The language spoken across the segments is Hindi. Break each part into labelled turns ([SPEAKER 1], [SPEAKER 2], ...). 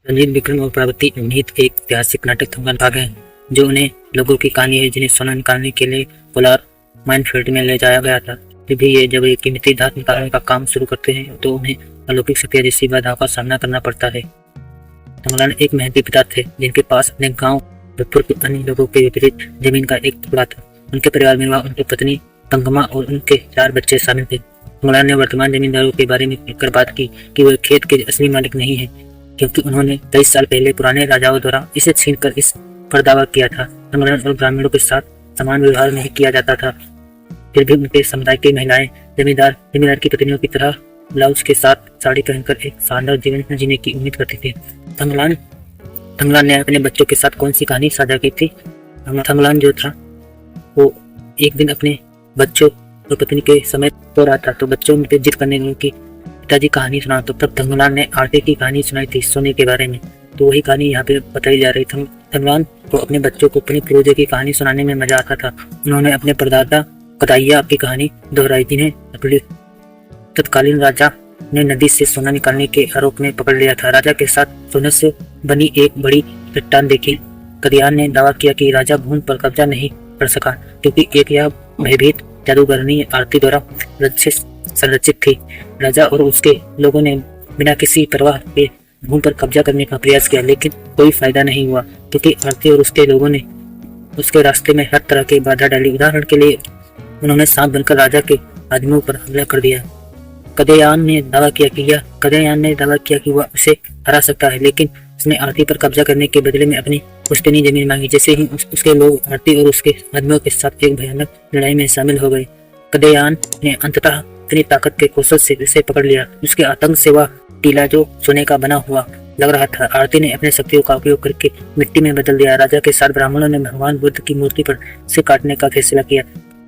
[SPEAKER 1] रणजीत विक्रम और पार्वती अभिनीत एक ऐतिहासिक नाटक थंगलान भाग है, जो उन्हें लोगों की कहानी है जिन्हें सोना निकालने के लिए पोलार माइनफील्ड में ले जाया गया था। फिर भी ये जब एक कीमती धातु निकालने का काम शुरू करते हैं तो उन्हें अलौकिक शक्तियां जैसी बाधाओं का सामना करना पड़ता है। थंगलान एक मेहनती पिता थे जिनके पास अपने गांव भरतपुर के अन्य लोगों के विपरीत जमीन का एक टुकड़ा था। उनके परिवार में उनकी पत्नी तंगमा और उनके 4 बच्चे शामिल थे। थंगलान ने वर्तमान जमींदारों के बारे में कहकर बात की कि वे खेत के असली मालिक नहीं है, क्योंकि उन्होंने 23 साल पहले पुराने राजाओं द्वारा इसे छीनकर इस पर दावा किया था। थंगलान और ग्रामीणों के साथ समान व्यवहार नहीं किया जाता था। फिर भी उनके समुदाय की महिलाएं जमींदार की पत्नियों की तरह ब्लाउज के साथ साड़ी पहनकर एक शानदार जीवन जीने की उम्मीद करती थी। थंगलान ने अपने बच्चों के साथ कौन सी कहानी साझा की थी? थंगलान जो था वो एक दिन अपने बच्चों और पत्नी के समेत सो रहा था, तो बच्चों में जिद करने लगे कि पिताजी कहानी सुना। तो तब थंगलान ने आरती की कहानी सुनाई थी सोने के बारे में। तो वही कहानी यहाँ पे बताई जा रही थी। थंगलान को अपने बच्चों को अपने पूर्वजों की कहानी सुनाने में मजा आता था। उन्होंने अपने परदादा कदाइया की कहानी दोहराई, जिन्हें अपने तत्कालीन राजा ने नदी से सोना निकालने के आरोप में पकड़ लिया था। राजा के साथ सोने से बनी एक बड़ी चट्टान देखी। कदियान ने दावा किया कि राजा भूमि पर कब्जा नहीं कर सका, क्योंकि एक यह भयभीत जादूगरनी आरती द्वारा संरचित थी। राजा और उसके लोगों ने बिना किसी परवाह के भूमि पर कब्जा करने का प्रयास किया, लेकिन कोई फायदा नहीं हुआ, क्योंकि आरती और उसके लोगों ने उसके रास्ते में हर तरह की बाधा डाली। उदाहरण के लिए उन्होंने सांप बनकर राजा के आदमियों पर हमला कर दिया। कदयान ने दावा किया कि वह उसे हरा सकता है, लेकिन उसने आरती पर कब्जा करने के बदले में अपनी पुश्तैनी जमीन मांगी। जैसे ही उसके लोग आरती और उसके आदमियों के साथ एक भयानक लड़ाई में शामिल हो गए, कदयान ने अंततः अपनी ताकत के कौशल से उसे पकड़ लिया। उसके आतंक से वह टीला जो सोने का बना हुआ लग रहा था, आरती ने अपने शक्तियों का उपयोग करके मिट्टी में बदल दिया। राजा के साथ ब्राह्मणों ने भगवान बुद्ध की मूर्ति पर से काटने का फैसला किया,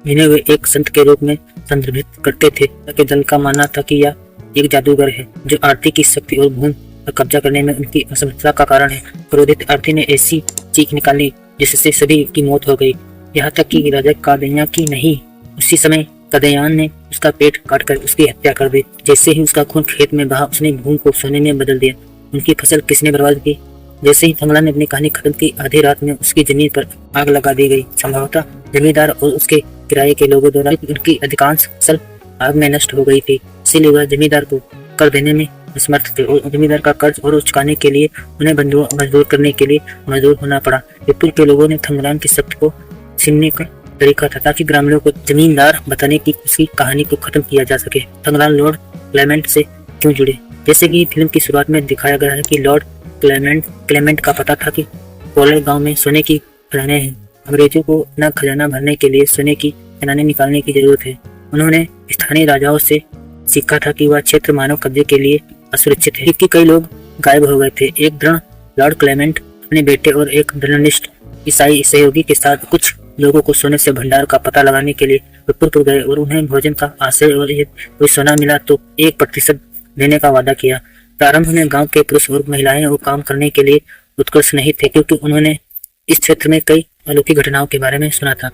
[SPEAKER 1] जिन्हें वे एक संत के रूप में संदर्भित करते थे। के दल का मानना था कि यह एक जादूगर है जो आरती की शक्ति और भूमि पर कब्जा करने में उनकी असमर्थता का कारण है। क्रोधित आरती ने ऐसी चीख निकाली जिससे सभी की मौत हो गई, यहाँ तक कि राजा कदयान की नहीं। उसी समय कदयान ने उसका पेट काटकर उसकी हत्या कर दी। जैसे ही उसका खून खेत में बहा, उसने भूमि को सोने में बदल दिया। उनकी फसल किसने बर्बाद की? जैसे ही थंगलान ने अपनी कहानी खत्म की, आधी रात में उसकी जमीन पर आग लगा दी गई। संभवतः जमींदार और उसके किराए के लोगों द्वारा उनकी अधिकांश फसल आग में नष्ट हो गई थी, इसीलिए वह जमींदार को कर देने में असमर्थ थे और जमींदार का कर्ज और चुकाने के लिए उन्हें मजदूर करने के लिए मजदूर होना पड़ा। विपुल के लोगों ने थंगलान की शक्ति को छीनने का तरीका था, ताकि ग्रामीणों को जमींदार बताने की उसकी कहानी को खत्म किया जा सके। थंगलान लॉर्ड क्लेमेंट से क्यों जुड़े? जैसे कि फिल्म की शुरुआत में दिखाया गया है कि लॉर्ड क्लेमेंट का पता था कि पोलर गांव में सोने की खदानें हैं। अंग्रेजों को अपना खजाना भरने के लिए सोने की खदानें निकालने की जरूरत है। उन्होंने स्थानीय राजाओं से सीखा था कि वह क्षेत्र मानव कब्जे के लिए असुरक्षित है, क्योंकि कई लोग गायब हो गए थे। एक दृढ़ लॉर्ड क्लेमेंट अपने बेटे और एक दृढ़निष्ठ ईसाई सहयोगी के साथ कुछ लोगों को सोने से भंडार का पता लगाने के लिए भरतपुर गए और उन्हें भोजन का आश्रय और कोई सोना मिला तो 1% देने का वादा किया। प्रारंभ में गांव के पुरुष और महिलाएं वो काम करने के लिए उत्कर्ष नहीं थे, क्योंकि उन्होंने इस क्षेत्र में कई अलौकिक घटनाओं के बारे में सुना था।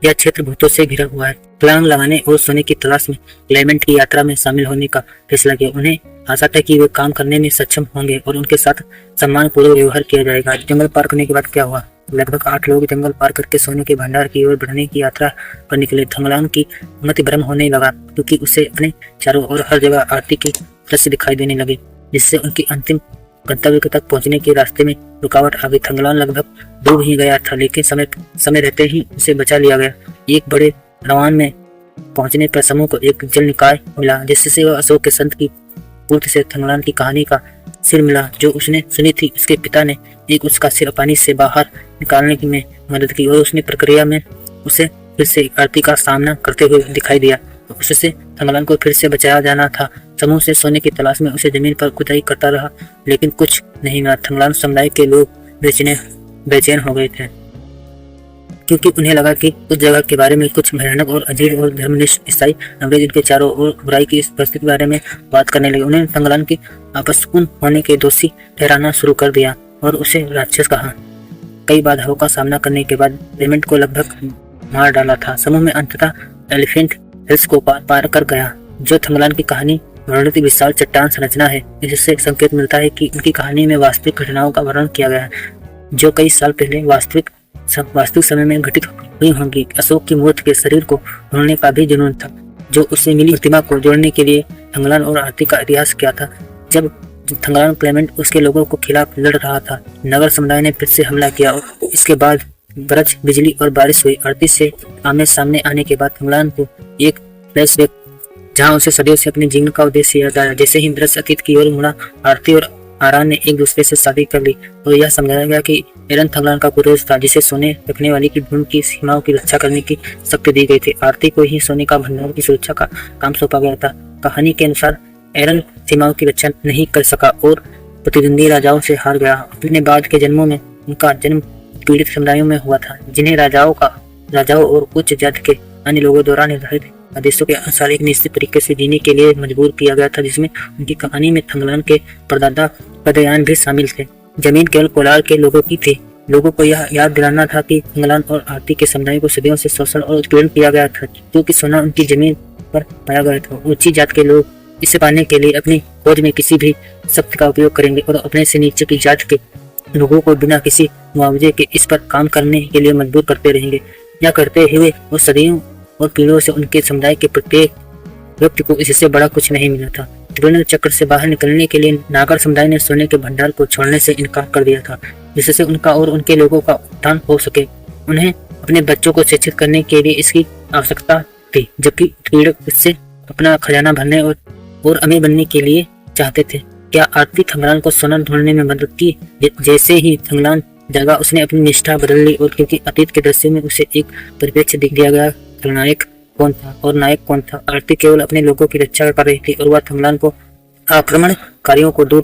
[SPEAKER 1] यह क्षेत्र भूतों से घिरा हुआ है। छलांग लगाने और सोने की तलाश में क्लेमेंट की यात्रा में शामिल होने का फैसला किया। उन्हें आशा था कि वे काम करने में सक्षम होंगे और उनके साथ सम्मानपूर्वक व्यवहार किया जाएगा। जंगल पार करने के बाद क्या हुआ? लगभग 8 लोग जंगल पार करके सोने के भंडार की ओर बढ़ने की यात्रा पर निकले। थंगलान की मति भ्रम होने लगा, क्योंकि उसे अपने चारों ओर हर जगह आरती की दृश्य दिखाई देने लगे, जिससे उनकी अंतिम गंतव्य तक पहुंचने के रास्ते में रुकावट आ गई। थंगलान लगभग डूब ही गया था, लेकिन समय रहते ही उसे बचा लिया गया। एक बड़े रवान में पहुंचने पर समूह को एक जल निकाय मिला, जिससे वह अशोक के संत की पूर्ति से थंगलान की कहानी का सिर मिला जो उसने सुनी थी। उसके पिता ने उसका सिर पानी से बाहर निकालने में मदद की और उसने प्रक्रिया में उसे फिर से आरती का सामना करते हुए दिखाई दिया। उससे थंगलान को फिर से बचाया जाना था। समूह से सोने की तलाश में उसे जमीन पर खुदाई करता रहा, लेकिन कुछ नहीं मिला। थंगलान समुदाय के लोग बेचैन हो गए थे, क्योंकि उन्हें लगा कि उस जगह के बारे में कुछ भयानक और अजीब और धर्मनिष्ठ ईसाई अंग्रेज उनके चारों ओर बुराई की उपस्थिति के बारे में बात करने लगे। उन्हें थंगलान की आपसपूर्ण होने के दोषी ठहराना शुरू कर दिया और उसे राक्षस कहा। कई बाधाओं का सामना करने के बाद क्लेमेंट को लगभग मार डाला था। समूह में अंततः एलिफेंट हिल्स को पार कर गया, जो थंगलान की कहानी वर्णित विशाल चट्टान संरचना है, जिससे संकेत मिलता है कि उनकी कहानी में वास्तविक घटनाओं का वर्णन किया गया है, जो कई साल पहले वास्तविक समय में घटित हुई होंगी। अशोक की मूर्ति के शरीर को ढूंढने का भी जुनून था, जो उससे मिली प्रतिमा को जोड़ने के लिए थंगलान और आरती का इतिहास किया था। जब थंगलान क्लेमेंट उसके लोगों को खिलाफ लड़ रहा था, नगर समुदाय ने फिर से हमला किया और इसके बाद गरज, बिजली और बारिश हुई। आरती से आमने सामने आने के बाद थंगलान को एक फ्लैशबैक, जहां उसे सदियों से अपने जीवन का उद्देश्य याद आया। जैसे ही दृश्य अतीत की ओर मुड़ा, आरती और आरान ने एक दूसरे से शादी कर ली और यह समझाया गया कि एरन थंगलान का पुरुष था, जिसे सोने रखने वाली की भूमि की सीमाओं की रक्षा करने की शक्ति दी गई थी। आरती को ही सोने का भंडार की सुरक्षा का काम सौंपा गया था। कहानी के अनुसार एरन सीमाओं की रक्षा नहीं कर सका और प्रतिद्वंदी राजाओं से हार गया। अपने बाद के जन्मों में उनका जन्म पीड़ित समुदायों में हुआ था, जिन्हें राजाओं और उच्च जाति के अन्य लोगों द्वारा निर्धारित आदेशों के अनुसार एक निश्चित तरीके से जीने के लिए मजबूर किया गया था, जिसमें उनकी कहानी में थंगलान के परदादा कदयान भी शामिल थे। जमीन केवल कोलार के लोगों की थी। लोगों को यह याद दिलाना था कि थंगलान और आरती के समुदाय को सदियों से शोषण और उत्पीड़न किया गया था, क्योंकि सोना उनकी जमीन पर पाया गया था। ऊंची जात के लोग इसे पाने के लिए अपनी खोज में किसी भी शक्ति का उपयोग करेंगे और अपने से नीचे की जात के लोगों को बिना किसी मुआवजे के इस पर काम करने के लिए मजबूर करते रहेंगे। यह करते हुए वो सदियों और पीढ़ियों से उनके समुदाय के प्रत्येक व्यक्ति को इससे बड़ा कुछ नहीं मिला था। त्रिकोणीय चक्र से बाहर निकलने के लिए नागर समुदाय ने सोने के भंडार को छोड़ने से इनकार कर दिया था, जिससे उनका और उनके लोगों का उत्थान हो सके। उन्हें अपने बच्चों को शिक्षित करने के लिए इसकी आवश्यकता थी, जबकि उत्पीड़क इससे अपना खजाना भरने और अमीर बनने के लिए चाहते थे। क्या आरती थंगलान को सोना ढूंढने में मदद की? जैसे ही थंगलान जागा, उसने अपनी निष्ठा बदल ली, और क्योंकि अतीत के दृश्य में उसे एक परिप्रेक्ष्य दिख दिया गया, खलनायक कौन था और नायक कौन था। आरती केवल अपने लोगों की रक्षा कर रही थी और वह थंगलान को आक्रमणकारियों को दूर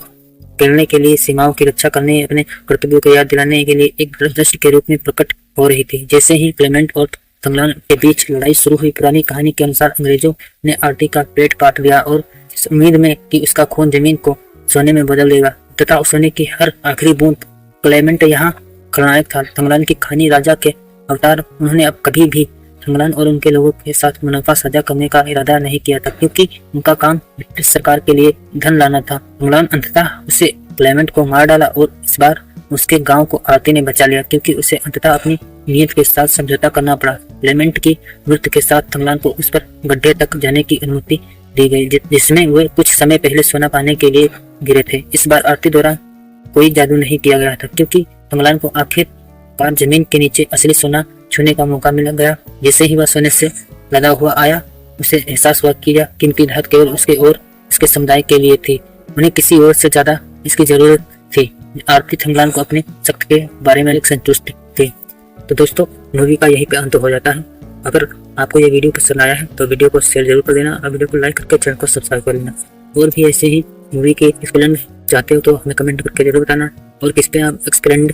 [SPEAKER 1] करने के लिए, सीमाओं की रक्षा करने, अपने कर्तव्यों को याद दिलाने के लिए एक दृष्टि के रूप में प्रकट हो रही थी। जैसे ही क्लेमेंट और थंगलान के बीच लड़ाई शुरू हुई, पुरानी कहानी के अनुसार अंग्रेजों ने आरती का पेट काट दिया और इस उम्मीद में कि उसका खून जमीन को सोने में बदल देगा, तथा सोने की हर आखिरी बूंद। क्लेमेंट यहाँ खलनायक था, थंगलान की कहानी राजा के अवतार। उन्होंने अब कभी भी थंगलान और उनके लोगों के साथ मुनाफा साझा करने का इरादा नहीं किया था, क्योंकि उनका काम ब्रिटिश सरकार के लिए धन लाना था। थंगलान अंततः उसे क्लेमेंट को मार डाला और इस बार उसके गांव को आरती ने बचा लिया, क्योंकि उसे अंततः अपनी नीयत के साथ समझौता करना पड़ा। क्लेमेंट की मृत्यु के साथ थंगलान को उस पर गड्ढे तक जाने की अनुमति दी गई, जिसमें वे कुछ समय पहले सोना पाने के लिए गिरे थे। इस बार आरती द्वारा कोई जादू नहीं किया गया था, क्योंकि थंगलान को आखिरकार जमीन के नीचे असली सोना छूने का मौका मिल गया। जैसे ही वह सोने से लदा हुआ आया, उसे एहसास हुआ कि यह कीमती धात केवल उसके और उसके समुदाय के लिए थी। उन्हें किसी और से ज्यादा इसकी जरूरत थी। आरती थंगलान को अपनी शक्ति के बारे में एक संतुष्ट थी। तो दोस्तों, मूवी का यहीं पे अंत हो जाता है। अगर आपको ये वीडियो पसंद आया है तो वीडियो को शेयर जरूर कर देना और वीडियो को लाइक करके चैनल को सब्सक्राइब कर लेना। और भी ऐसे ही मूवी के एक्सप्लेन चाहते हो तो हमें कमेंट करके जरूर बताना, और किस पे आप एक्सप्लेन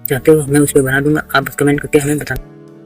[SPEAKER 1] चाहते हो मैं उस पर बना दूंगा, आप कमेंट करके हमें बताना।